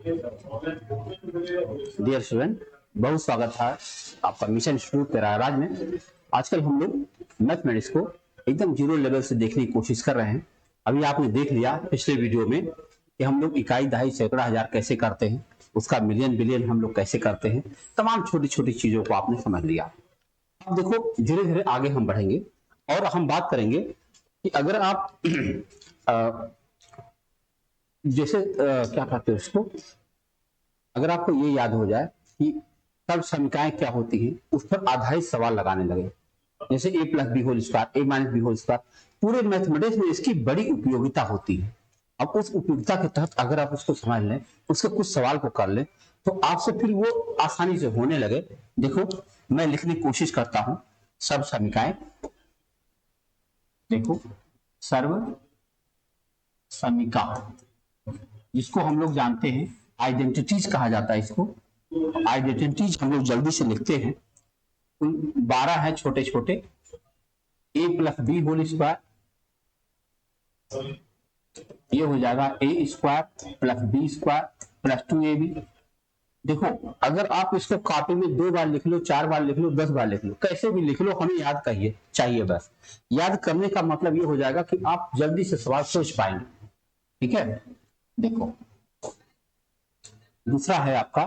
Dear student, बहुत स्वागत है आपका मिशन इंस्टीट्यूट प्रयागराज में। आजकल हम लोग मैथमेटिक्स को एकदम जीरो लेवल से देखने की कोशिश कर रहे हैं। अभी आपने देख लिया पिछले वीडियो में कि हम लोग इकाई, दहाई, सैकड़ा, हजार कैसे करते हैं, उसका मिलियन बिलियन हम लोग कैसे करते हैं, तमाम छोटी छोटी चीजों को आपने समझ लिया। अब देखो धीरे धीरे आगे हम बढ़ेंगे और हम बात करेंगे कि अगर आप जैसे क्या कहते हैं उसको, अगर आपको ये याद हो जाए कि सब समीकरण क्या होती हैं, उस पर आधारित सवाल लगाने लगे, जैसे a plus B whole square, a minus b whole square, पूरे मैथमेटिक्स में इसकी बड़ी उपयोगिता होती है। अब उस उपयोगिता के तहत अगर आप उसको समझ लें, उसके कुछ सवाल को कर लें, तो आपसे फिर वो आसानी से होने लगे। देखो मैं लिखने की कोशिश करता हूं सब समीकरण। देखो सर्व समीका, जिसको हम लोग जानते हैं आइडेंटिटीज कहा जाता है, इसको आइडेंटिटीज हम लोग जल्दी से लिखते हैं। 12 है छोटे छोटे। A plus B whole square, ये हो जाएगा A square plus B square plus 2ab। देखो अगर आप इसको कॉपी में 2 बार लिख लो, 4 बार लिख लो, 10 बार लिख लो, कैसे भी लिख लो, हमें याद चाहिए। बस याद करने का मतलब ये हो जाएगा कि आप जल्दी से सवाल सोच पाएंगे। ठीक है, देखो दूसरा है आपका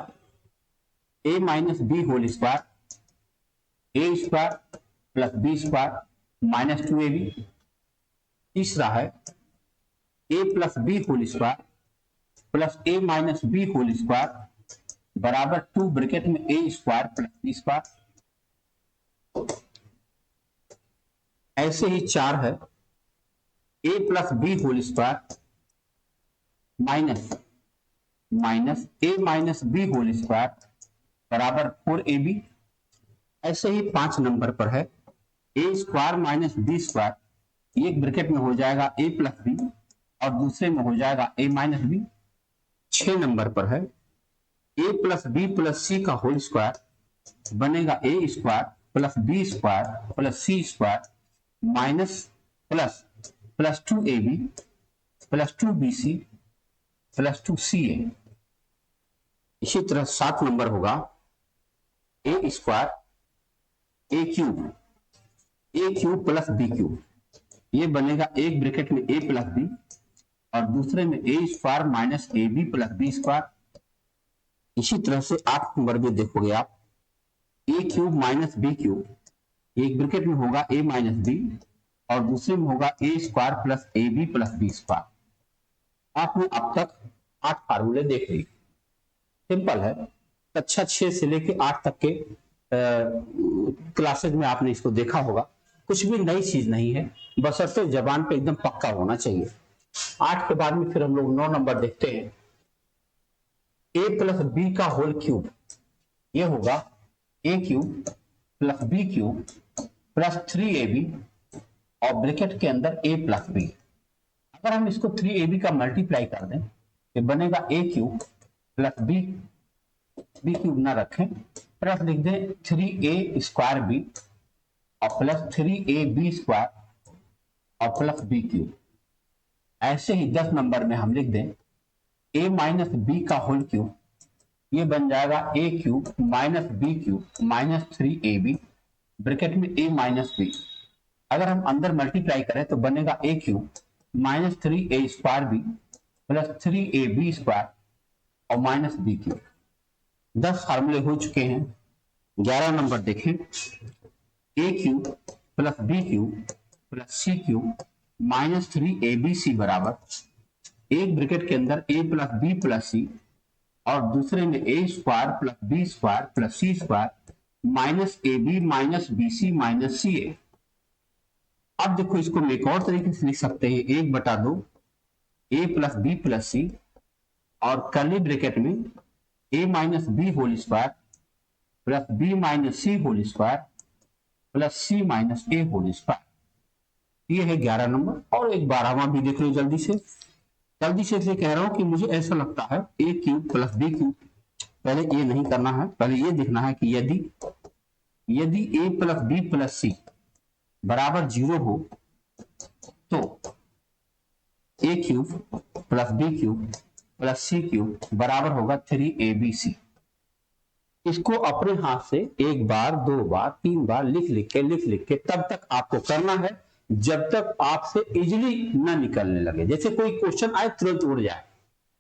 a minus b whole square, a square plus B square minus 2ab। तीसरा है a plus B whole square plus a minus b whole square बराबर 2 ब्रैकेट में a square plus B square. ऐसे ही 4 है a plus B whole square minus a minus b whole square बराबर 4ab। ऐसे ही 5 नंबर पर है a square minus b square, एक ब्रैकेट में हो जाएगा a प्लस बी और दूसरे में हो जाएगा a माइनस बी। 6 नंबर पर है a plus B plus c का होल स्क्वायर बनेगा a square plus B square plus C square minus plus plus 2ab plus 2bc plus 2ca। इसी तरह 7 नंबर होगा a square a cube plus B cube, ये बनेगा एक bracket में a plus B और दूसरे में a square minus A b plus B square. इसी तरह से 8 नंबर में देखोगे आप a cube minus B cube, एक ब्रैकेट में होगा a माइनस बी और दूसरे में होगा a square plus a b plus B square. आपने अब तक 8 फार्मूले देख लिए, सिंपल है। कक्षा 6 से लेकर 8 तक के क्लासेज में आपने इसको देखा होगा, कुछ भी नई चीज नहीं है, बशर्ते जबान पे एकदम पक्का होना चाहिए। 8 के बाद में फिर हम लोग 9 नंबर देखते हैं a प्लस बी का होल क्यूब, ये होगा a cube plus B cube plus 3ab और ब्रैकेट के अंदर a प्लस बी। अगर हम इसको 3ab का मल्टीप्लाई कर दें तो बनेगा a cube plus B cube ना रखें, प्लस लिख दें 3a स्क्वायर बी और प्लस 3ab स्क्वायर और प्लस बी क्यूब। ऐसे ही 10 नंबर में हम लिख दें a माइनस बी का होल क्यूब, ये बन जाएगा a cube minus B cube minus 3ab bracket में a माइनस बी। अगर हम अंदर मल्टीप्लाई करें तो बनेगा a cube minus 3a square b plus 3ab square और माइनस बी क्यूब। 10 फार्मूले हो चुके हैं। 11 नंबर देखें a cube plus B cube plus C cube minus 3abc बराबर एक ब्रैकेट के अंदर a प्लस बी प्लस सी और दूसरे में a square plus B square plus C square minus A B minus B C minus C A. अब देखो इसको हम एक और तरीके से लिख सकते हैं, 1/2 a प्लस बी प्लस सी और कर्ली ब्रैकेट में a minus b whole square plus b minus c whole square plus c minus a whole square. ये है 11 नंबर। और एक 12वां भी देख लो जल्दी से इसलिए कह रहा हूं कि मुझे ऐसा लगता है a cube plus B cube, पहले ये नहीं करना है, पहले ये देखना है कि यदि a plus B plus c बराबर 0 हो तो a cube plus B cube plus C cube बराबर होगा 3abc। इसको अपने हाथ से एक बार, दो बार, तीन बार लिख लिख के तब तक आपको करना है जब तक आपसे इजीली ना निकलने लगे। जैसे कोई क्वेश्चन आए तुरंत उड़ जाए,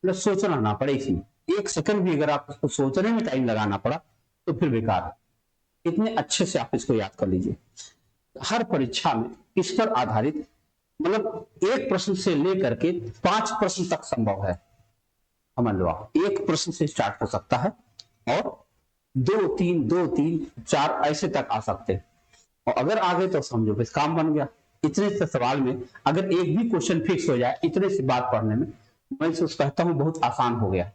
मतलब सोचना ना पड़े। इसमें एक सेकंड भी अगर आप उसको सोचने में टाइम लगाना पड़ा तो फिर बेकार है। इतने अच्छे से आप इसको याद कर लीजिए। हर परीक्षा में इस पर आधारित मतलब एक प्रश्न से लेकर के 5 प्रश्न तक संभव है। समझ लो आप, एक प्रश्न से स्टार्ट हो सकता है और 2 3 4 ऐसे तक आ सकते हैं। और अगर आ गए तो समझो बस काम बन गया। इतने से सवाल में अगर एक भी क्वेश्चन फिक्स हो जाए इतने से बात पढ़ने में, मैं इसको कहता हूं बहुत आसान हो गया।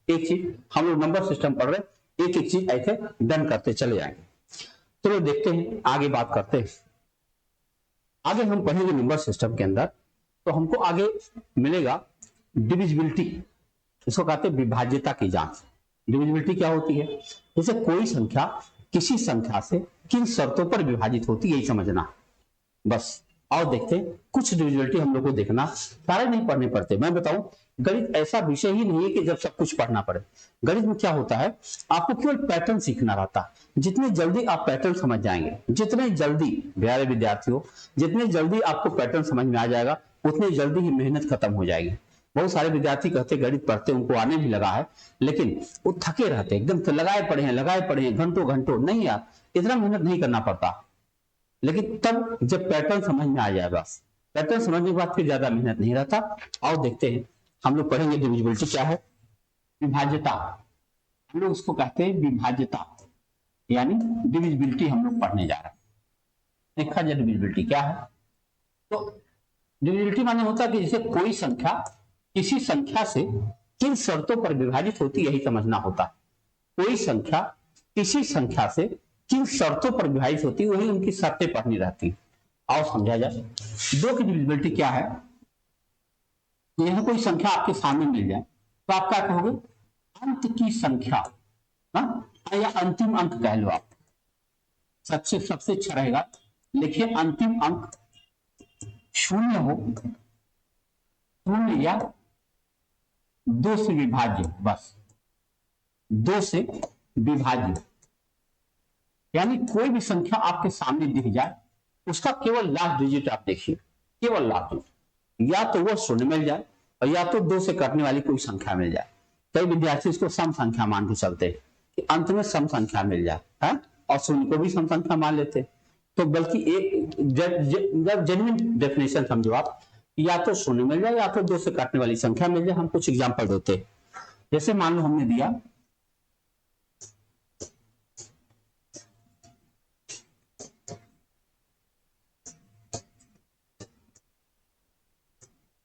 एक चीज हम लोग नंबर सिस्टम पढ़ रहे, एक एक चीज ऐसे डन करते चले जाएंगे। चलो देखते हैं, आगे बात करते हैं। आगे हम पढ़ेंगे नंबर सिस्टम के अंदर, तो हमको आगे मिलेगा डिविजिबिलिटी। इसको कहते हैं विभाज्यता की जांच। डिविजिबिलिटी क्या होती है? जैसे कोई संख्या किसी संख्या से किन शर्तों पर विभाजित होती है, यही समझना बस। और देखते हैं कुछ डिविजिबिलिटी हम लोग को देखना, सारे नहीं पढ़ने पड़ते। मैं बताऊं, गणित ऐसा विषय ही नहीं है कि जब सब कुछ पढ़ना पड़े। गणित में क्या होता है, आपको केवल पैटर्न सीखना रहता है। जितने जल्दी आप पैटर्न समझ जाएंगे, जितने जल्दी प्यारे विद्यार्थियों, जितने जल्दी आपको पैटर्न समझ में आ जाएगा उतनी जल्दी ही मेहनत खत्म हो जाएगी। बहुत सारे विद्यार्थी कहते गणित पढ़ते, उनको आने भी लगा है, लेकिन वो थके रहते एकदम, तो लगाए पड़े हैं घंटों घंटों। नहीं यार, इतना मेहनत नहीं करना पड़ता। लेकिन तब जब पैटर्न समझ में आ जाएगा, पैटर्न समझने के बाद फिर ज्यादा मेहनत नहीं रहता। और देखते हैं, हम लोग पढ़ेंगे डिविजिबिलिटी क्या है। विभाज्यता, हम लोग उसको कहते हैं विभाज्यता, यानी डिविजिबिलिटी हम लोग पढ़ने जा रहे हैं। देखा जाए डिविजिबिलिटी क्या है, तो डिविजिबिलिटी माने होता है कि जैसे कोई संख्या किसी संख्या से किन शर्तों पर विभाजित होती है, यही समझना होता है। कोई संख्या किसी संख्या से किन शर्तों पर विभाजित होती है, वही उनकी शर्तें पढ़नी रहती है। आओ समझा जाए। दो की डिविजिबिलिटी क्या है, यह कोई संख्या आपके सामने मिल जाए तो आप क्या कहोगे, अंत की संख्या, या अंतिम अंक कह लो आप। सबसे अच्छा रहेगा, लिखिए अंतिम अंक शून्य हो, शून्य या 2 से विभाज्य, बस 2 से विभाज्य। यानी कोई भी संख्या आपके सामने दिख जाए, उसका केवल लास्ट डिजिट आप देखिए, केवल लास्ट डिजिट, या तो वो शून्य मिल जाए और या तो 2 से कटने वाली कोई संख्या मिल जाए। कई विद्यार्थी इसको सम संख्या मान के चलते हैं कि अंत में सम संख्या मिल जाए, है? और शून्य को भी सम संख्या मान लेते। तो बल्कि एक जेन्युइन डेफिनेशन समझो आप, या तो शून्य मिल जाए या तो 2 से काटने वाली संख्या मिल जाए। हम कुछ एग्जांपल देते हैं। जैसे मान लो हमने दिया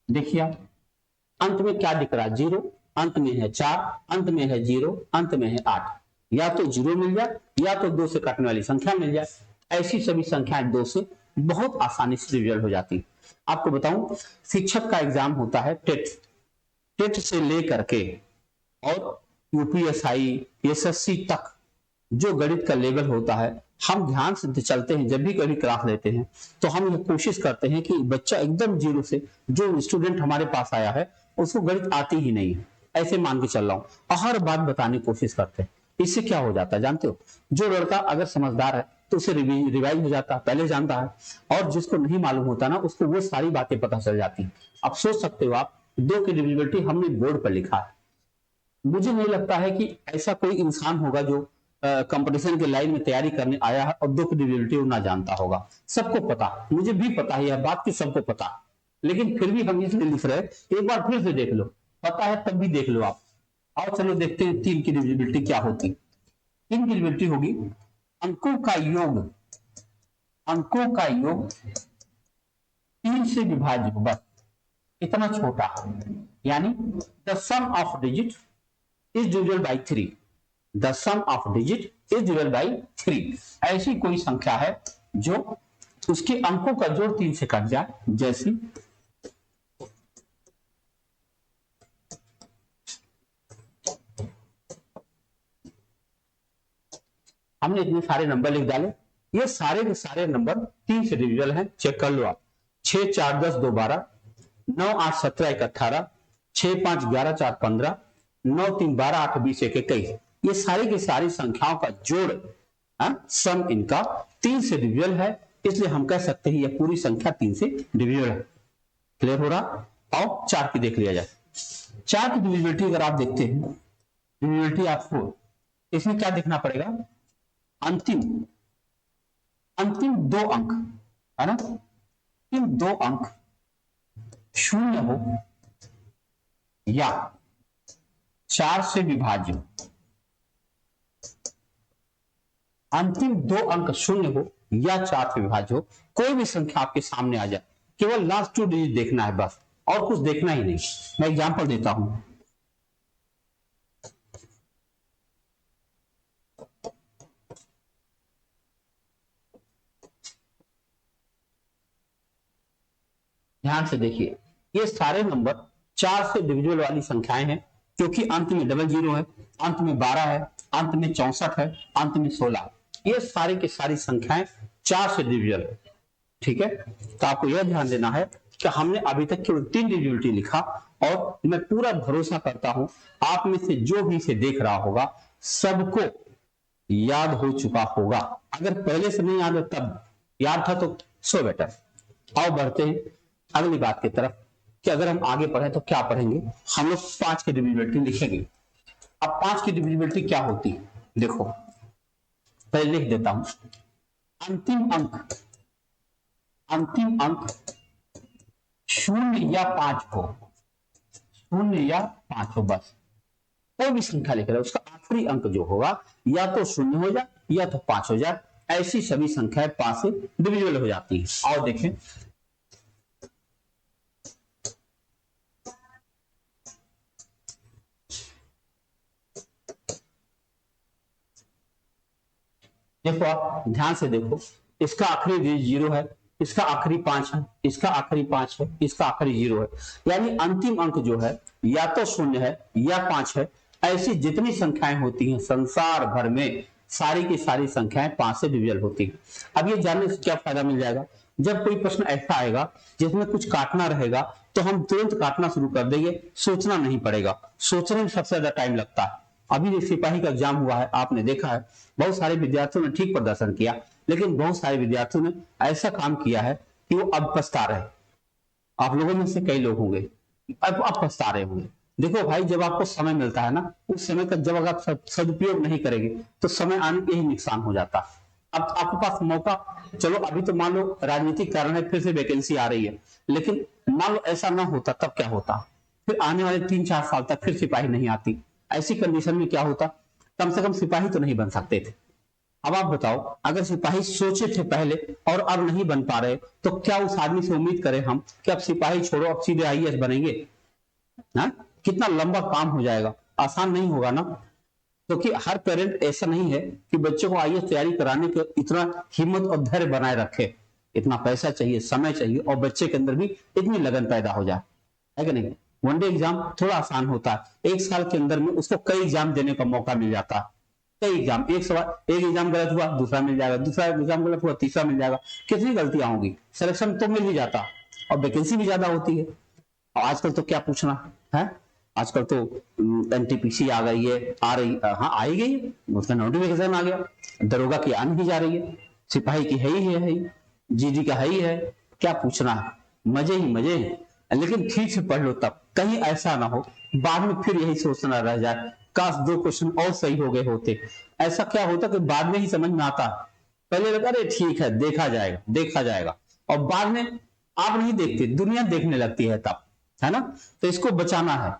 देखिए आप, अंत में क्या दिख रहा है, 0, अंत में है 4, अंत में है 0, अंत में है 8। या तो 0 मिल जाए या तो 2 से काटने वाली संख्या मिल जाए। ऐसी सभी संख्याएं 2 से बहुत आसानी से डिविजल हो जाती। आपको बताऊं, शिक्षक का एग्जाम होता है टेट से लेकर के और यूपीएसआई, एसएससी तक जो गणित का लेवल होता है, हम ध्यान से चलते हैं। जब भी कभी क्लास लेते हैं तो हम ये कोशिश करते हैं कि बच्चा एकदम 0 से, जो स्टूडेंट हमारे पास आया है उसको गणित आती ही नहीं है, ऐसे मान के चल रहा हूं, और हर बात बताने की कोशिश करते हैं। इससे क्या हो जाता है जानते हो, जो लड़का अगर समझदार है तो उसे रिवाइज हो जाता है, पहले जानता है, और जिसको नहीं मालूम होता ना उसको वो सारी बातें पता चल जाती हैं। अब सोच सकते हो आप, 2 की डिविजिबिलिटी हमने बोर्ड पर लिखा है। मुझे नहीं लगता है कि ऐसा कोई इंसान होगा जो कंपटीशन के लाइन में तैयारी करने आया है और 2 की डिविजिबिलिटी वो ना जानता होगा। सबको पता, मुझे भी पता है, यह बात की सबको पता, लेकिन फिर भी हम इसलिए लिख रहे हैं। एक बार फिर से देख लो, पता है तब भी देख लो आप। और चलो देखते हैं 3 की डिविजिबिलिटी क्या होती। 3 की डिविजिबिलिटी होगी अंकों का योग, अंकों का योग 3 से विभाज्य, बस इतना छोटा, यानी the sum of digit is divisible by 3, the sum of digit is divisible by 3। ऐसी कोई संख्या है जो उसके अंकों का जोड़ 3 से कट जाए। जैसे हमने इतने सारे नंबर लिख डाले, ये सारे के सारे नंबर 3 से डिविजिबल हैं। चेक कर लो आप, 6 4 10 2 12, 9 8 17 1 18, 6 5 11 4 15, 9 3 12 8 20 1 21, ये सारी की सारी संख्याओं का जोड़, सम इनका 3 से डिविजिबल है, इसलिए हम कह सकते हैं ये पूरी संख्या 3 से डिविजिबल है। क्लियर हो रहा? आओ 4 की देख लिया जाए। 4 की डिविजिबिलिटी अगर आप देखते हैं, डिविजिबिलिटी ऑफ 4, इसमें क्या देखना पड़ेगा? अंतिम 2 अंक, है ना, इन 2 अंक शून्य हो या 4 से विभाज्य हो। अंतिम 2 अंक शून्य हो या 4 से विभाज्य हो, कोई भी संख्या आपके सामने आ जाए, केवल लास्ट 2 डिजिट देखना है बस, और कुछ देखना ही नहीं। मैं एग्जांपल देता हूं, ध्यान से देखिए, ये सारे नंबर 4 से डिविजिबल वाली संख्याएं हैं, क्योंकि अंत में डबल जीरो है, अंत में 12 है, अंत में 64 है, अंत में 16, ये सारी की सारी संख्याएं 4 से डिविजिबल है। ठीक है, तो आपको यह ध्यान देना है कि हमने अभी तक केवल 3 डिविजिबिलिटी लिखा, और मैं पूरा भरोसा करता हूं आप में से जो भी इसे देख रहा होगा सबको याद हो चुका होगा। अगर पहले से नहीं याद है तब याद था तो सो बेटर। आओ बढ़ते हैं अगली बात की तरफ कि अगर हम आगे पढ़े तो क्या पढ़ेंगे। हम लोग 5 की डिविजिबिलिटी लिखेंगे। अब 5 की डिविजिबिलिटी क्या होती है, देखो पहले लिख देता हूं, अंतिम अंक 0 या 5 हो, 0 या 5 हो, बस कोई भी संख्या लिख रहे हैं उसका आखिरी अंक जो होगा या तो 0 हो जाए या तो 5 हो जाए, ऐसी सभी संख्याएं 5 से डिविजिबल हो जाती है। और देखें देखो, आप ध्यान से देखो, इसका आखिरी डिजिट 0 है, इसका आखिरी 5 है, इसका आखिरी 5 है, इसका आखिरी 0 है, यानी अंतिम अंक जो है या तो 0 है या 5 है। ऐसी जितनी संख्याएं होती हैं संसार भर में, सारी की सारी संख्याएं 5 से डिविजिबल होती हैं। अब ये जानने से क्या फायदा मिल जाएगा, जब कोई प्रश्न ऐसा आएगा जिसमें कुछ काटना रहेगा तो हम तुरंत काटना शुरू कर देंगे, सोचना नहीं पड़ेगा। सोचने में सबसे ज्यादा टाइम लगता है। अभी जो सिपाही का एग्जाम हुआ है आपने देखा है, बहुत सारे विद्यार्थियों ने ठीक प्रदर्शन किया, लेकिन बहुत सारे विद्यार्थियों ने ऐसा काम किया है कि वो अब पछता रहे। आप लोगों में से कई लोग होंगे अब पछता रहे होंगे। देखो भाई, जब आपको समय मिलता है ना, उस समय का जब अगर आप सदुपयोग नहीं करेंगे तो समय आने के ही नुकसान हो जाता है। अब आपके पास मौका, चलो अभी तो मान लो राजनीतिक कारण है फिर से वैकेंसी आ रही है, लेकिन मान लो ऐसा ना होता तब क्या होता, फिर आने वाले 3-4 साल तक फिर सिपाही नहीं आती। ऐसी कंडीशन में क्या होता, कम से कम सिपाही तो नहीं बन सकते थे। अब आप बताओ, अगर सिपाही सोचे थे पहले और अब नहीं बन पा रहे, तो क्या उस आदमी से उम्मीद करें हम कि अब सिपाही छोड़ो अब सीधे आईएएस बनेंगे? ना, कितना लंबा काम हो जाएगा, आसान नहीं होगा ना। क्योंकि हर पेरेंट ऐसा नहीं है कि बच्चों को आईएएस तैयारी कराने के इतना हिम्मत और धैर्य बनाए रखे। इतना पैसा चाहिए, समय चाहिए, और बच्चे के अंदर भी इतनी लगन पैदा हो जाए, है कि नहीं। वनडे एग्जाम थोड़ा आसान होता है, 1 साल के अंदर में उसको कई एग्जाम देने का मौका मिल जाता है। कई एग्जाम, एक एग्जाम गलत हुआ दूसरा मिल जाएगा, दूसरा एग्जाम गलत हुआ तीसरा मिल जाएगा, कितनी गलतियां होंगी, सिलेक्शन तो मिल ही जाता और वैकेंसी भी ज्यादा होती है। और आजकल तो क्या पूछना है, आजकल तो एनटीपीसी आ गई है, आ रही, हाँ आ ही गई है, उसका नोटिफिकेशन आ गया, दरोगा की आने ही जा रही है, सिपाही की है ही, जीडी का है ही है, क्या पूछना है, मजे ही मजे हैं। लेकिन ठीक से पढ़ लो, तब कहीं ऐसा ना हो बाद में फिर यही सोचना रह जाए काश 2 क्वेश्चन और सही हो गए होते। ऐसा क्या होता कि बाद में ही समझ में आता, पहले लगा अरे ठीक है देखा जाएगा, और बाद में आप नहीं देखते, दुनिया देखने लगती है तब, है ना। तो इसको बचाना है,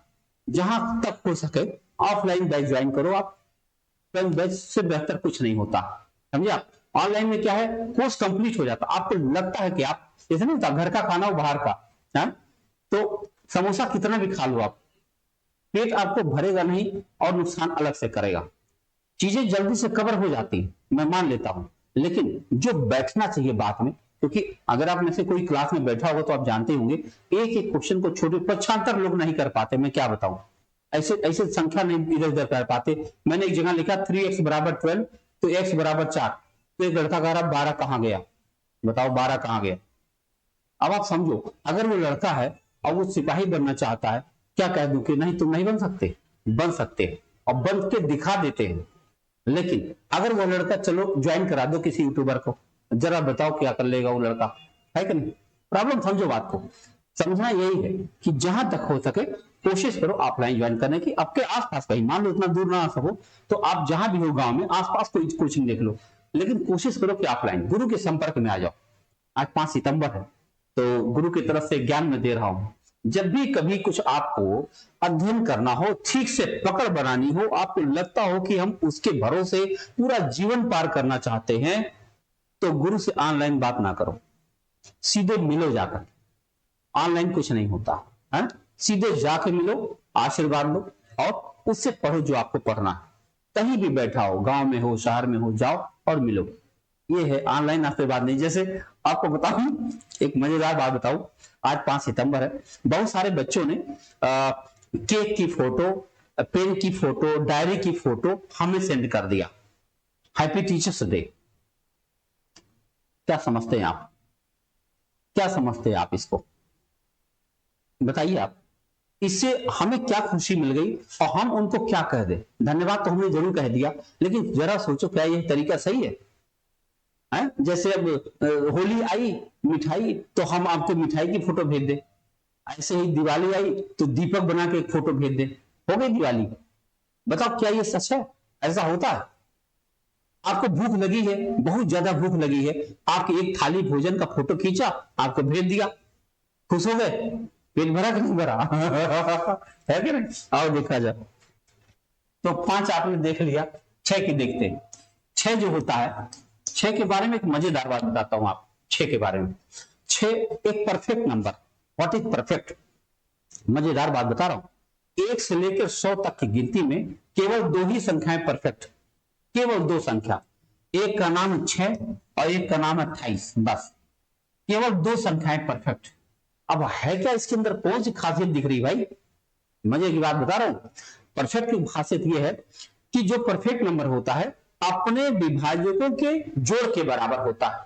जहां तक हो सके ऑफलाइन बैच ज्वाइन करो आप, बैच से बेहतर कुछ नहीं होता, समझे आप। ऑनलाइन में क्या है, कोर्स कंप्लीट हो जाता, आपको लगता है कि आप, जैसे नहीं होता घर का खाना हो बाहर का, है तो समोसा कितना भी खा लो आप, पेट आपको भरेगा नहीं और नुकसान अलग से करेगा। चीजें जल्दी से कवर हो जाती है, मैं मान लेता हूं, लेकिन जो बैठना चाहिए बात में, क्योंकि अगर आप में से कोई क्लास में बैठा होगा तो आप जानते होंगे एक एक क्वेश्चन को छोटे 75 लोग नहीं कर पाते, मैं क्या बताऊं, ऐसे ऐसे संख्या नहीं इधर उधर कर पाते। मैंने एक जगह लिखा 3x बराबर 12 तो x बराबर 4, तो एक लड़का कह रहा 12 कहां गया, बताओ 12 कहां गया। अब आप समझो, अगर वो लड़का है और वो सिपाही बनना चाहता है क्या कह दूं कि नहीं तुम नहीं बन सकते? बन सकते हैं और बन के दिखा देते हैं। लेकिन अगर वो लड़का, चलो ज्वाइन करा दो किसी यूट्यूबर को, जरा बताओ क्या कर लेगा वो लड़का, है कि नहीं? प्रॉब्लम समझो बात को। समझना यही है कि जहां तक हो सके कोशिश करो ऑफलाइन ज्वाइन करने की। आपके आसपास कहीं, मान लो इतना दूर ना आ सको तो आप जहां भी हो गांव में आसपास कोई कोचिंग देख लो, लेकिन कोशिश करो कि ऑफलाइन गुरु के संपर्क में आ जाओ। आज 5 सितंबर है तो गुरु की तरफ से ज्ञान में दे रहा हूं। जब भी कभी कुछ आपको अध्ययन करना हो, ठीक से पकड़ बनानी हो, आपको लगता हो कि हम उसके भरोसे पूरा जीवन पार करना चाहते हैं, तो गुरु से ऑनलाइन बात ना करो, सीधे मिलो जाकर। ऑनलाइन कुछ नहीं होता है, सीधे जाके मिलो, आशीर्वाद लो और उससे पढ़ो जो आपको पढ़ना है। कहीं भी बैठा हो, गांव में हो, शहर में हो, जाओ और मिलो। ये है ऑनलाइन आशीर्वाद नहीं। जैसे आपको बताऊं, एक मजेदार बात बताऊं, आज 5 सितंबर है, बहुत सारे बच्चों ने केक की फोटो, पेन की फोटो, डायरी की फोटो हमें सेंड कर दिया। Happy teachers day. क्या समझते हैं आप? क्या समझते हैं आप इसको? बताइए आप। इससे हमें क्या खुशी मिल गई और हम उनको क्या कह दें? धन्यवाद तो हमने जरूर कह दिया, लेकिन जरा सोचो क्या यह तरीका सही है? जैसे अब होली आई, मिठाई, तो हम आपको मिठाई की फोटो भेज दें। ऐसे ही दिवाली आई तो दीपक बना के एक फोटो भेज दें, हो गई दिवाली। बताओ क्या ये सच है? ऐसा होता है? आपको भूख लगी है, बहुत ज्यादा भूख लगी है, आपकी एक थाली भोजन का फोटो खींचा, आपको भेज दिया, खुश हो गए? पेट भरा कि नहीं भरा? है कि नहीं? आओ देखा जाए। तो 5 आपने देख लिया, 6 की देखते हैं। 6 जो होता है, 6 के बारे में एक मजेदार बात बताता हूं आप। 6 के बारे में, 6 एक perfect number. What is perfect? मजेदार बात बता रहा हूं। 1 से लेकर 100 तक की गिनती में केवल 2 ही संख्याएं परफेक्ट, केवल 2 संख्या। एक का नाम है 6 और एक का नाम है 28, बस केवल 2 संख्याएं परफेक्ट। अब है क्या इसके अंदर? कौन सी खासियत दिख रही भाई? मजे की बात बता रहा हूं। परफेक्ट की खासियत यह है कि जो परफेक्ट नंबर होता है अपने विभाजकों के जोड़ के बराबर होता है।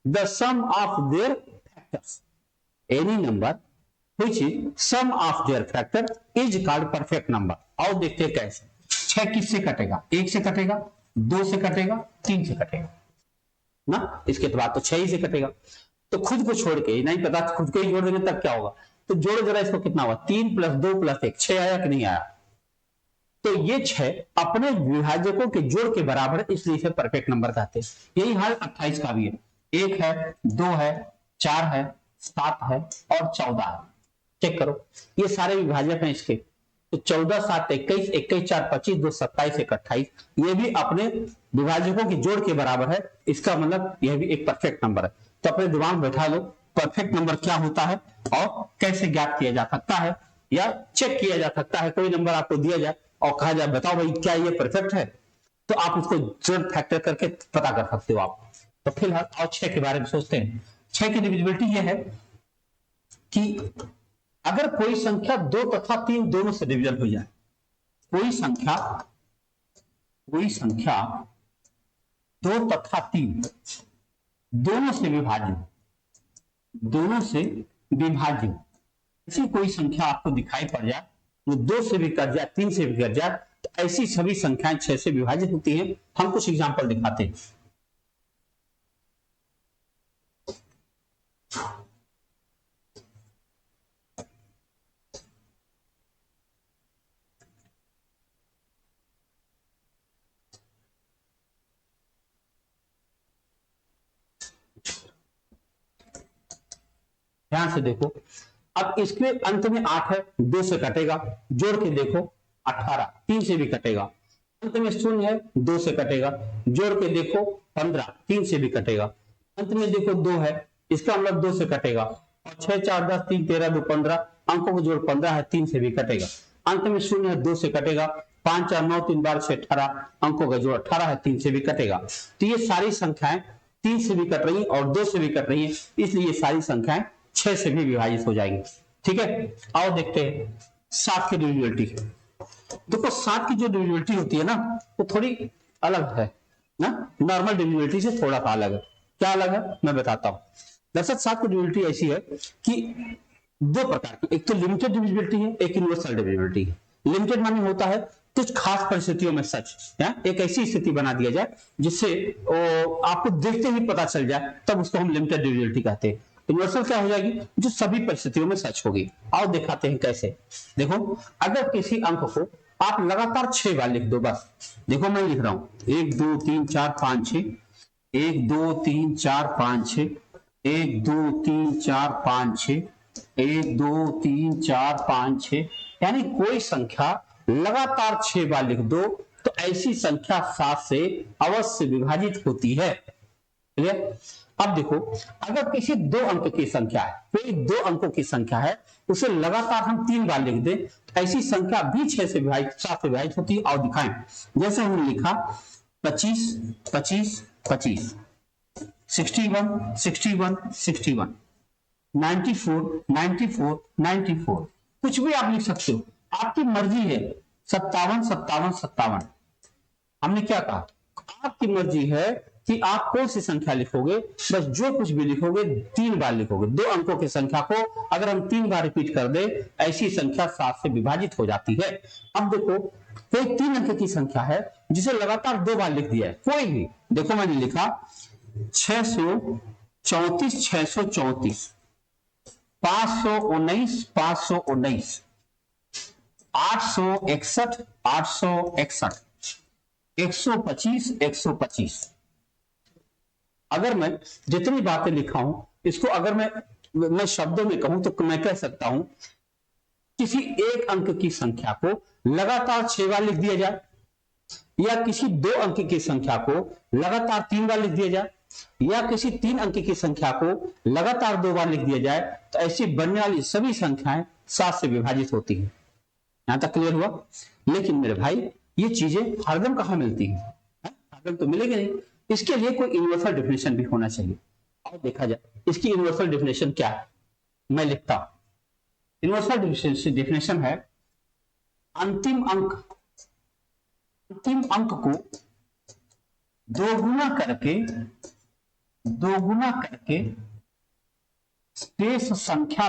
The sum of their factors, any number which is sum of their factor is called perfect number. और देखते हैं कैसे। 6 किससे कटेगा? 1 से कटेगा, 2 से कटेगा, 3 से कटेगा ना। इसके बाद तो 6 ही से कटेगा। तो खुद को छोड़ के, नहीं पता खुद को ही जोड़ देंगे तब क्या होगा? तो जोड़ो जरा इसको, कितना हुआ? 3 + 2 + 1, 6 आया कि नहीं आया? तो ये 6 अपने विभाजकों के जोड़ के बराबर है, इसलिए इसे परफेक्ट नंबर कहते हैं। यही हाल 28 का भी है। 1 है, 2 है, 4 है, 7 है और 14 है। चेक करो, ये सारे विभाजक हैं इसके। तो 14 7 21, 21 4 25, 2 27, 1 28, ये भी अपने विभाजकों के जोड़ के बराबर है। इसका मतलब यह भी एक परफेक्ट नंबर है। तो अपने दिमाग में बैठा लो परफेक्ट नंबर क्या होता है और कैसे ज्ञात किया जा सकता है या चेक किया जा सकता है। कोई नंबर आपको दिया जाए और कहा जाए बताओ भाई क्या ये परफेक्ट है, तो आप उसको जोड़ फैक्टर करके पता कर सकते हो आप। तो फिलहाल और 6 के बारे में सोचते हैं। 6 की डिविजिबिलिटी यह है कि अगर कोई संख्या 2 तथा 3 दोनों से डिविजन हो जाए, कोई संख्या 2 तथा 3 दोनों से विभाज्य ऐसी कोई संख्या आपको दिखाई पड़ जाए, वो 2 से भी कट जाए, 3 से भी कट जाए, तो ऐसी सभी संख्याएं 6 से विभाजित होती हैं। हम कुछ एग्जांपल दिखाते हैं। ध्यान से देखो, अब इसके अंत में 8 है, 2 से कटेगा, जोड़ के देखो 18, 3 से भी कटेगा। अंत में 0 है, 2 से कटेगा, जोड़ के देखो 15, 3 से भी कटेगा। अंत में देखो 2 है, इसका मतलब 2 से कटेगा। और 6 4 10 3 13 2 15, अंकों को जोड़ 15 है, 3 से भी कटेगा। अंत में 0 है, 2 से कटेगा। 5 4 9 3 12 6 18, अंकों का जोड़ 18 है, 3 से भी कटेगा। तो ये सारी संख्याएं 3 से भी कट रही है और 2 से भी कट रही है, इसलिए ये सारी संख्याएं 6 से भी विभाजित हो जाएंगी। ठीक है, आओ देखते हैं 7 की डिविजिबिलिटी। देखो 7 की जो डिविजिबिलिटी होती है ना, वो थोड़ी अलग है ना, नॉर्मल डिविजिबिलिटी से थोड़ा सा अलग है। क्या अलग है मैं बताता हूं। दरअसल 7 की डिविजिबिलिटी ऐसी है कि दो प्रकार की, एक तो लिमिटेड डिविजिबिलिटी है, एक यूनिवर्सल डिविजिबिलिटी है। लिमिटेड माने होता है कुछ खास परिस्थितियों में सच है, एक ऐसी स्थिति बना दिया जाए जिससे आपको देखते ही पता चल जाए, तब उसको हम लिमिटेड डिविजिबिलिटी कहते हैं। यूनिवर्सल क्या हो जाएगी, जो सभी परिस्थितियों में सच होगी। आओ दिखाते हैं कैसे। देखो, अगर किसी अंक को आप लगातार 6 बार लिख दो, बस देखो मैं लिख रहा हूं 1 2 3 4 5 6, 1 2 3 4 5 6, 1 2 3 4 5 6, 1 2 3 4 5 6, यानी कोई संख्या लगातार 6 बार लिख दो तो ऐसी संख्या 7 से अवश्य विभाजित होती है। क्लियर? अब देखो, अगर किसी 2 अंक की संख्या है, कोई 2 अंकों की संख्या है, उसे लगातार हम 3 बार लिख दें तो ऐसी संख्या भी 6 से विभाजित 7 से विभाजित होती है। और दिखाएं, जैसे हमने लिखा 25 25 25, 61 61 61, 94 94 94, कुछ भी आप लिख सकते हो, आपकी मर्जी है। 57 57 57, हमने क्या कहा, आपकी मर्जी है कि आप कौन सी संख्या लिखोगे, बस जो कुछ भी लिखोगे 3 बार लिखोगे। 2 अंकों की संख्या को अगर हम 3 बार रिपीट कर दे, ऐसी संख्या 7 से विभाजित हो जाती है। अब देखो, कोई 3 अंक की संख्या है जिसे लगातार 2 बार लिख दिया है, कोई भी, देखो मैंने लिखा 634 634, 519 519, 861 861, 125 125। अगर मैं जितनी बातें लिखा हूं इसको अगर मैं शब्दों में कहूं तो मैं कह सकता हूं, किसी एक अंक की संख्या को लगातार 6 बार लिख दिया जाए, या किसी 2 अंक की संख्या को लगातार 3 बार लिख दिया जाए, या किसी 3 अंक की संख्या को लगातार 2 बार लिख दिया जाए, तो ऐसी बनने वाली सभी संख्याएं 7 से विभाजित होती हैं। यहां तक क्लियर हुआ? लेकिन मेरे भाई, ये चीजें हरदम कहां मिलती हैं? हरदम तो मिलेगी नहीं। इसके लिए कोई यूनिवर्सल डेफिनेशन भी होना चाहिए। और देखा जाए इसकी यूनिवर्सल डेफिनेशन क्या है, मैं लिखता हूं। यूनिवर्सल डेफिनेशन है, अंतिम अंक को दोगुना करके शेष संख्या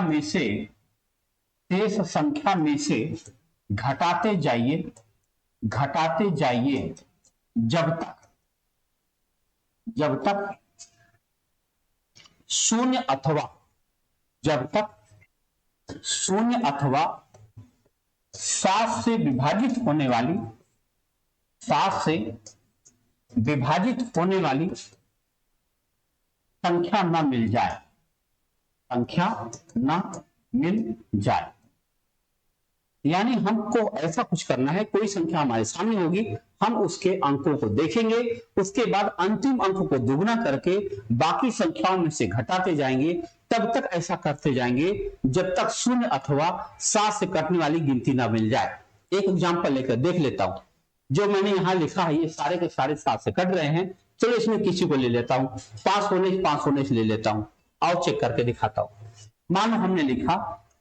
घटाते जाइए जब तक शून्य अथवा 7 से विभाजित होने वाली संख्या न मिल जाए। यानी हमको ऐसा कुछ करना है, कोई संख्या हमारे सामने होगी, हम उसके अंकों को देखेंगे, उसके बाद अंतिम अंक को दुगुना करके बाकी संख्याओं में से घटाते जाएंगे, तब तक ऐसा करते जाएंगे जब तक शून्य अथवा 7 से कटने वाली गिनती ना मिल जाए। एक एग्जांपल लेकर देख लेता हूं। जो मैंने यहां लिखा है ये सारे के सारे 7 से कट रहे हैं। चलो इसमें किसी को ले लेता हूं, 519 ले लेता हूं। आओ चेक करके दिखाता हूं। मानो हमने लिखा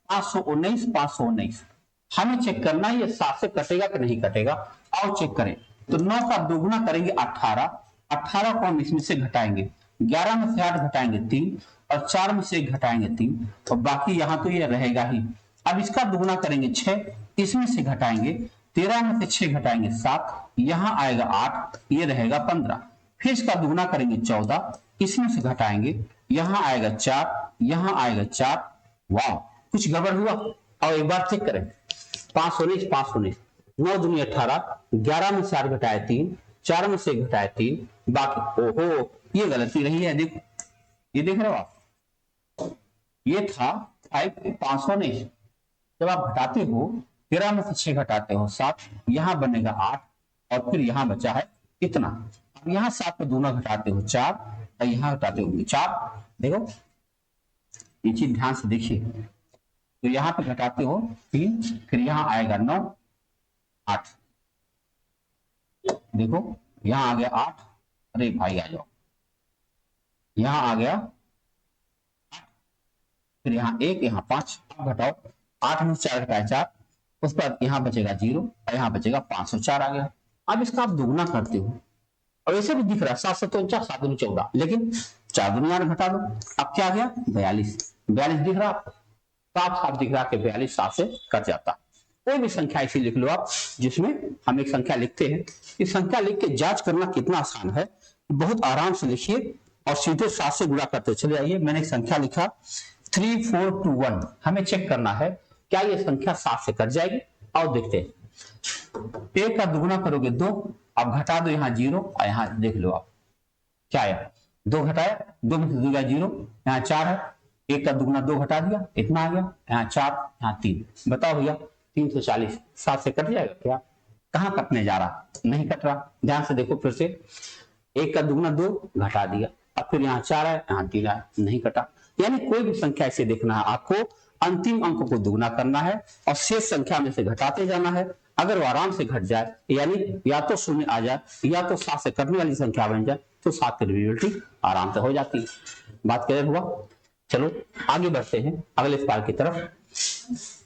519, हमें चेक करना है ये 7 से कटेगा कि नहीं कटेगा। आओ चेक करें। तो 9 का दोगुना करेंगे 18 को हम इसमें से घटाएंगे, 11 में से 8 घटाएंगे 3, और 4 में से 1 घटाएंगे 3, और बाकी यहां तो ये रहेगा ही। अब इसका दोगुना करेंगे 6, इसमें से घटाएंगे 13 में से 6 घटाएंगे 7, यहां आएगा 8, ये रहेगा 15। फिर इसका दोगुना करेंगे 14, इसमें से घटाएंगे, यहां आएगा 4, यहां आएगा 4। वाह, कुछ गड़बड़ हुआ? और एक बार चेक करें। 519, 9 दूनी 18, 11 में से 8 घटाए 3, 4 में से घटाए 3, बाकी ओहो ये गलती रही है। देखो ये देख रहे हो आप, ये था 519। जब आप घटाते हो 13 में से 6 घटाते हो 7, यहां बनेगा 8, और फिर यहां बचा है कितना। अब यहां 7 को दूना घटाते हो 4, और यहां घटाते हो 4। देखो ये चीज ध्यान से देखिए। तो यहां पे घटाते हो 3, फिर यहां आएगा 9, 8। देखो यहां आ गया 8, अरे भाई आ जाओ, यहां आ गया 8, फिर यहां 1, यहां 5। अब घटाओ, 8 में 4 घटाए 4, उस पर यहां बचेगा 0, और यहां बचेगा 504 आ गया। अब इसका आप दोगुना करते हो, और ऐसे भी दिख रहा है 7 7 7 14, लेकिन 4 दूनी 8 घटा दो, अब क्या आ गया 42 दिख रहा आपको। साफ साफ दिख रहा कि 42 7 से कट जाता। कोई भी संख्या ऐसी लिख लो आप जिसमें हम एक संख्या लिखते हैं, इस संख्या लिख के जांच करना कितना आसान है, बहुत आराम से लिखिए और सीधे 7 से गुणा करते चले आइए। मैंने एक संख्या लिखा 3421, हमें चेक करना है क्या ये संख्या 7 से कट जाएगी। आओ देखते हैं। एक का दुगुना करोगे 2, अब घटा दो यहाँ 0 और यहाँ देख लो आप क्या आया, 2 घटाया, 2 में से 2 गया 0, यहाँ 4 है, एक का दुगुना 2 घटा दिया, इतना आ गया, यहाँ 4 यहाँ 3। बताओ भैया 340 7 से कट जाएगा क्या? कहां कटने जा रहा, नहीं कट रहा। ध्यान से देखो फिर से, एक का दुगुना 2 घटा दिया, अब फिर यहाँ 4 है, यहाँ 3 है, नहीं कटा। यानी कोई भी संख्या ऐसे देखना है आपको, अंतिम अंक को दुगुना करना है और शेष संख्या में से घटाते जाना है। अगर वो आराम से घट जाए, यानी या तो शून्य आ जाए या तो 7 से कटने वाली संख्या बन जाए, तो 7 की डिविजिबिलिटी आराम से हो जाती है। बात क्लियर हुआ? चलो आगे बढ़ते हैं अगले सवाल की तरफ।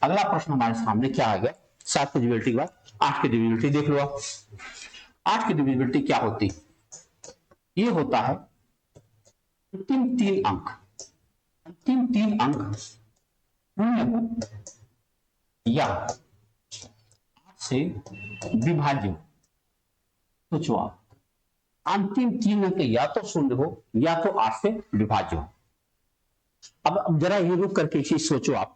अगला प्रश्न हमारे सामने क्या आ गया, 7 की डिविजिबिलिटी के बाद 8 की डिविजिबिलिटी देख लो आप। 8 की डिविजिबिलिटी क्या होती, ये होता है अंतिम 3 अंक, अंतिम 3 अंक शून्य हो या 8 से विभाज्य। सोचो आप, अंतिम 3 अंक या तो शून्य हो या तो 8 से विभाज्य हो। अब जरा ये रुक करके चीज सोचो आप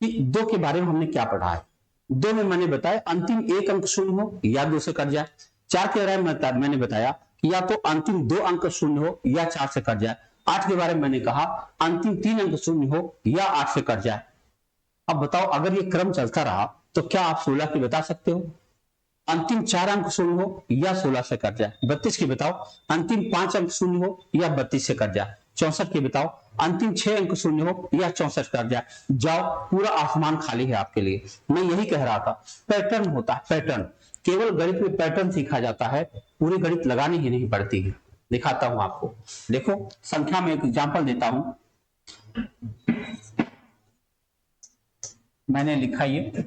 कि 2 के बारे में हमने क्या पढ़ा है। 2 में मैंने बताया अंतिम 1 अंक शून्य हो या 2 से कट जाए। 4 के बारे में मैंने बताया कि या तो अंतिम 2 अंक शून्य हो या 4 से कट जाए। 8 के बारे में मैंने कहा अंतिम 3 अंक शून्य हो या 8 से कट जाए। अब बताओ अगर ये क्रम चलता रहा तो क्या आप 16 की बता सकते हो? अंतिम 4 अंक शून्य हो या 16 से कट जाए। 32 की बताओ अंतिम 5 अंक शून्य हो या 32 से कट जाए। 64 की बताओ अंतिम 6 अंक शून्य हो या 64 कट जाए। जाओ, पूरा आसमान खाली है आपके लिए। मैं यही कह रहा था, पैटर्न होता है, पैटर्न। केवल गणित में पैटर्न सीखा जाता है, पूरी गणित लगानी ही नहीं पड़ती है। दिखाता हूं आपको, देखो संख्या में एक एग्जांपल देता हूं। मैंने लिखा ये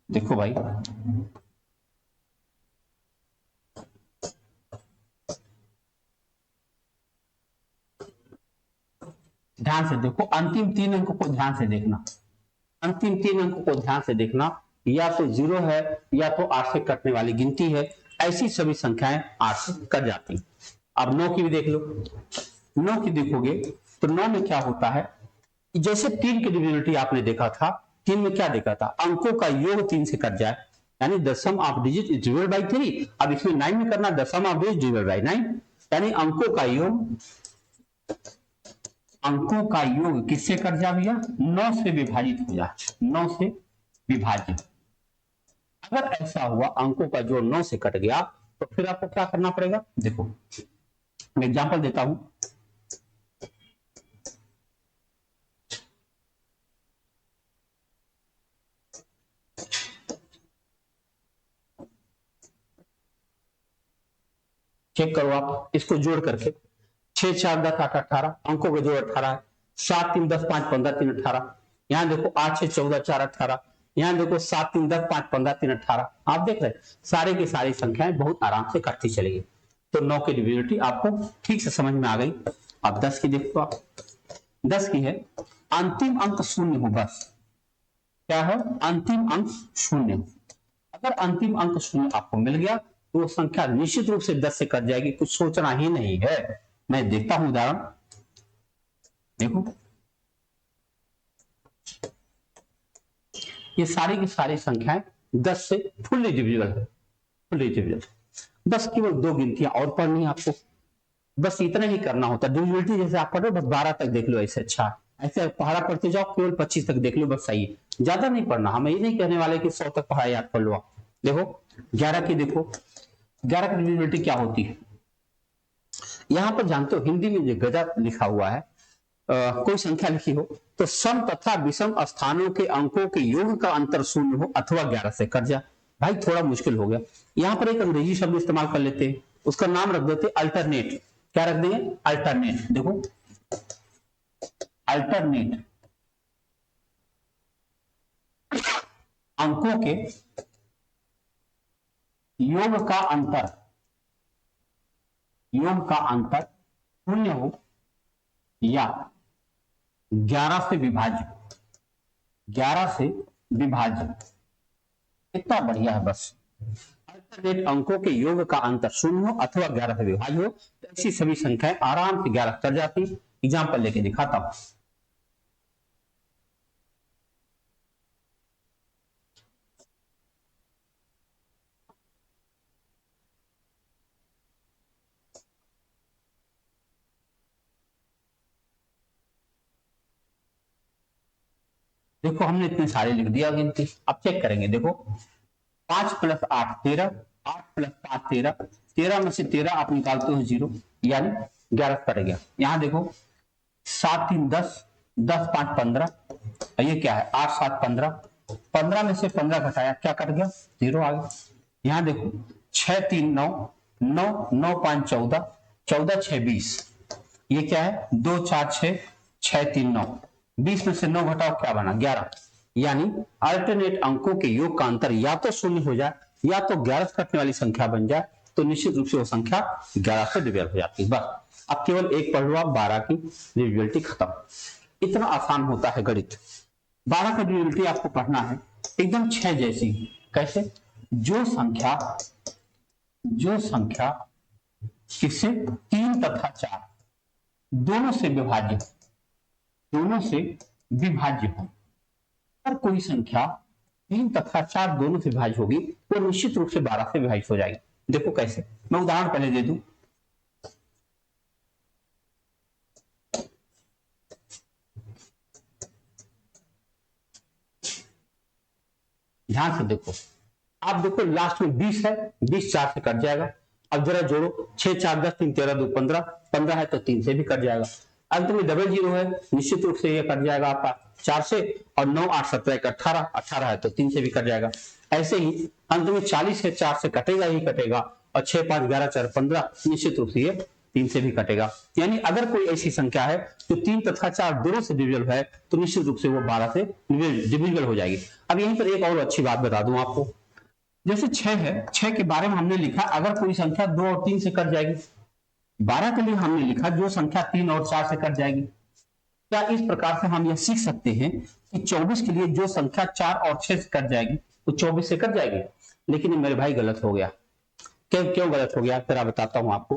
देखो भाई, ध्यान से देखो, अंतिम 3 अंक को ध्यान से देखना, अंतिम 3 अंक को ध्यान से देखना। या तो 0 है या तो 8 से कटने वाली गिनती है, ऐसी सभी संख्याएं 8 से कट जाती। अब 9 की भी देख लो। 9 की देखोगे तो 9 में क्या होता है, जैसे 3 की डिविजिबिलिटी आपने देखा था, 3 में क्या देखा था, अंकों का योग 3 से कट जाए, यानी the sum of digit is divided by 3। अब इसमें 9 में करना the sum of digit divided by 9, यानी अंकों का योग, अंकों का योग किससे कट जा भैया, 9 से विभाजित हो जा, 9 से विभाजित। अगर ऐसा हुआ अंकों का जो 9 से कट गया तो फिर आपको क्या करना पड़ेगा, देखो मैं एग्जांपल देता हूं। चेक करो आप इसको जोड़ करके, 6 4 10 8 18, अंकों का जोड़ 18 है। 7 3 10 5 15 3 18, यहां देखो 8 6 14 4 18, यहां देखो 7 3 10 5 15 3 18। आप देख रहे हैं सारे की सारी संख्याएं बहुत आराम से कटती चली गई। तो 9 की डिविजिबिलिटी आपको ठीक से समझ में आ गई। अब 10 की देखो आप, 10 की है अंतिम अंक शून्य हो, बस क्या है, अंतिम अंक शून्य हो। अगर अंतिम अंक शून्य आपको मिल गया तो वो संख्या निश्चित रूप से 10 से कट जाएगी, कुछ सोचना ही नहीं है। मैं देखता हूं उदाहरण, देखो ये सारी की सारी संख्याएं 10 से फुल्ली डिविजिबल है, फुल्ली डिविजिबल। बस केवल 2 गिनतियां और पढ़नी है आपको, बस इतना ही करना होता है। डिविजिबिलिटी जैसे आप पढ़ रहे हो बस 12 तक देख लो, ऐसे अच्छा ऐसे पढ़ा पढ़ते जाओ, केवल 25 तक देख लो, बस सही है, ज्यादा नहीं पढ़ना। हम ये नहीं कहने वाले कि 100 तक पढ़ाई याद कर लो आप। देखो 11 की देखो, 11 की डिविजिबिलिटी क्या होती है, यहां पर जानते हो हिंदी में जो गजा लिखा हुआ है, कोई संख्या लिखी हो तो सम तथा विषम स्थानों के अंकों के योग का अंतर शून्य हो अथवा 11 से कट जाए। भाई थोड़ा मुश्किल हो गया, यहां पर एक अंग्रेजी शब्द इस्तेमाल कर लेते हैं, उसका नाम रख देते अल्टरनेट। क्या रख देंगे, अल्टरनेट। देखो अल्टरनेट, अंकों के योग का अंतर, योग का अंतर शून्य हो या 11 से विभाज्य, 11 से विभाज्य, इतना बढ़िया है। बस अल्टरनेट अंकों के योग का अंतर शून्य हो अथवा 11 से विभाज्य हो तो ऐसी सभी संख्याएं आराम से 11 कर जाती। एग्जाम्पल लेके दिखाता हूं। देखो हमने इतने सारे लिख दिया गिनती, अब चेक करेंगे। देखो 5 + 8 13, 8 + 5 13, 13 में से 13 आप निकालते हो 0 यानी 11 कट गया। यहां देखो 7 3 10, 10 5 15, ये क्या है 8 7 15, 15 में से 15 घटाया क्या कट गया 0 आ गया। यहां देखो 6 3 9, 9 9 5 14, 14 6 20, ये क्या है 2 4 6, 6 3 9, 20 में से 9 घटाओ क्या बना 11। यानी अल्टरनेट अंकों के योग का अंतर या तो शून्य हो जाए या तो 11 से कटने वाली संख्या बन जाए, तो निश्चित रूप से वो संख्या 11 से डिवाइड हो जाती है। बस अब केवल एक पढ़ लो आप, 12 की डिविजिबिलिटी खत्म। इतना आसान होता है गणित। 12 का डिविजिबिलिटी आपको पढ़ना है एकदम 6 जैसी। कैसे? जो संख्या किससे 3 तथा 4 दोनों से विभाज्य हो। अगर कोई संख्या 3 तथा 4 दोनों से विभाज्य होगी तो निश्चित रूप से 12 से विभाजित हो जाएगी। देखो कैसे, मैं उदाहरण पहले दे दूं। ध्यान से देखो, आप देखो लास्ट में 20 है, 20 4 से कट जाएगा। अब जरा जोड़ो 6 4 10 3 13 2 15, 15 है तो 3 से भी कट जाएगा। अंत में डबल जीरो है, निश्चित रूप से ये कट जाएगा आपका 4 से, और 9 8 17 18, 18 है तो 3 से भी कट जाएगा। ऐसे ही अंत में 40 है, 4 से कटेगा ही कटेगा, और 6 5 11 4 15, निश्चित रूप से ये 3 से भी कटेगा। यानी अगर कोई ऐसी संख्या है जो 3 तथा 4 दोनों से डिविजिबल है तो निश्चित रूप से वो 12 से डिविजिबल हो जाएगी। अब यहीं पर एक और अच्छी बात बता दूं आपको, जैसे 6 है, 6 के बारे में हमने लिखा अगर कोई संख्या 2 और 3 से कट जाएगी। 12 के लिए हमने लिखा जो संख्या 3 और 4 से कट जाएगी। क्या इस प्रकार से हम यह सीख सकते हैं कि 24 के लिए जो संख्या 4 और 6 से कट जाएगी वो 24 से कट जाएगी? लेकिन ये मेरे भाई गलत हो गया। क्यों गलत हो गया तेरा बताता हूं आपको।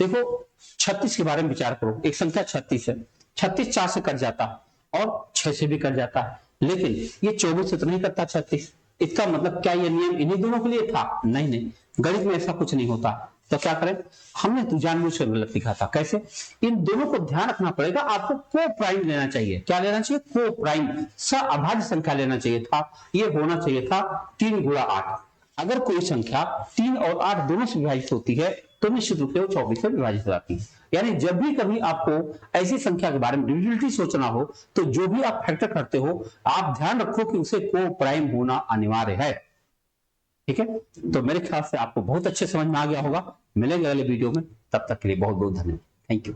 देखो 36 के बारे में विचार करो, एक संख्या 36 है, 36 4 से कट जाता और 6 से भी कट जाता है, लेकिन ये 24 से तो नहीं करता 36। इसका मतलब क्या ये नियम इन्हीं दोनों के लिए था? नहीं, गणित में ऐसा कुछ नहीं होता। तो क्या करें, हमने तो जानबूझकर गलत लिखा था। कैसे? इन दोनों को ध्यान रखना पड़ेगा, आपको को प्राइम लेना चाहिए। क्या लेना चाहिए? को प्राइम, सअभाज्य संख्या लेना चाहिए था। ये होना चाहिए था 3 × 8। अगर कोई संख्या 3 और 8 दोनों से विभाजित होती है तो निश्चित रूप से वो 24 से विभाजित हो जाती है। यानी जब भी कभी आपको ऐसी संख्या के बारे में डिविजिबिलिटी सोचना हो तो जो भी आप फैक्टर करते हो आप ध्यान रखो कि उसे को प्राइम होना अनिवार्य है। ठीक है, तो मेरे ख्याल से आपको बहुत अच्छे समझ में आ गया होगा। मिलेंगे अगले वीडियो में, तब तक के लिए बहुत बहुत धन्यवाद। Thank you.